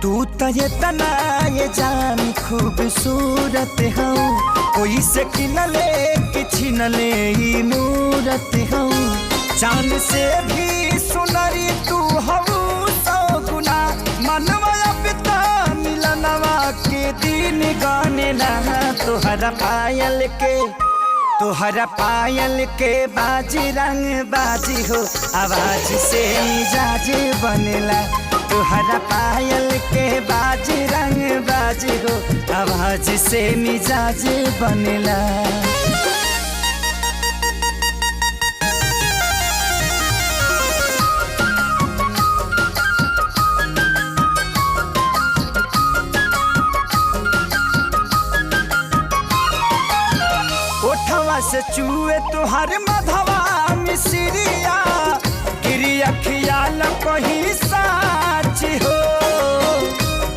तू तो ये तना ये जान खूबसूरत हो, कोई से किनले कि छिनले ही मूरत हो। चांद से भी सुनरी तू हो 100 गुना, मनवा पिता मिलनवा के दिन गाने लहा। तोहरा पायल के बाजी रंग बाजी हो, आवाज से मिजाज बनेला। तोहरा पायल के बाजी रंग बाजी हो, आवाज से मिजाज बनेला। ओठवा से चूए तोहर मधवा मिसरिया, गिरी अखियाल कहीं साच हो।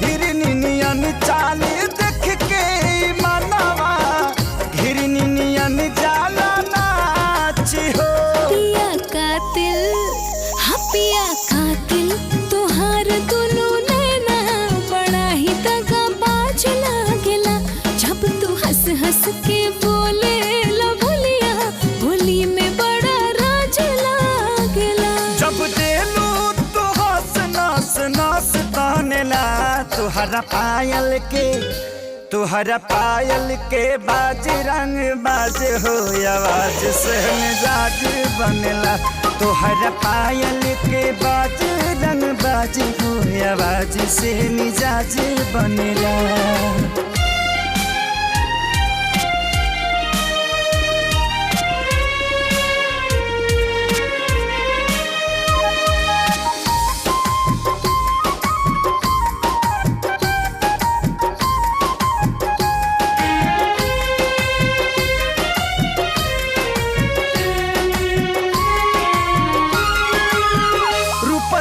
हिरनियन चाल देख के मनवा, हिरनियन जाला नाच हो। पिया कातिल, हाँ पिया कातिल, तोहार दुनू नैना बड़ा ही दगाबाज लागेला। जब तू हंस हंस के बोले ला भोलिया, भोली में बड़ा राज लागेला। जब देलू तो हंस नास नास तानेला। तोहरा पायल के बाज रंग बाज हो, आवाज से मिजाज बनेला। तोहरा पायल के बाज रंग बाज हो, आवाज से मिजाज बनेला।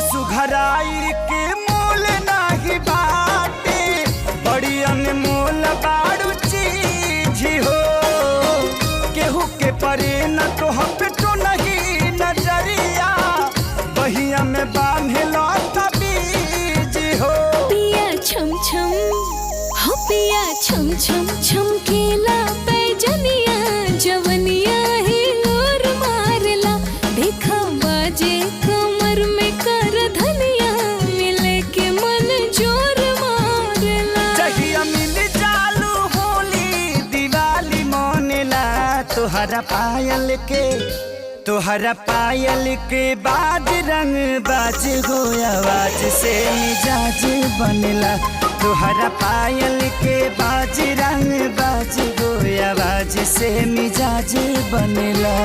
सुघराई के मोल नाही बाटे, बड़ी अनमोल बाड़ू चीज हो। केहू के परे न तो हपटो नहीं नजरिया, बहिया में बांधे लो बीज हो। पिया छम छम, हो पिया छम छम छमकेला पैजनिया, जवनिया ही लोर मारला। देखा बाजे कमर में कर धनिया, मिले के मन जोर मारला। जहिया मिल जालू होली दिवाली मोनेला। तोहरा पायल के बाज रंग बाज हो, आवाज से मिजाज बनेला। तोहरा पायल के बाज रंग बाज हो, आवाज से मिजाज बनेला।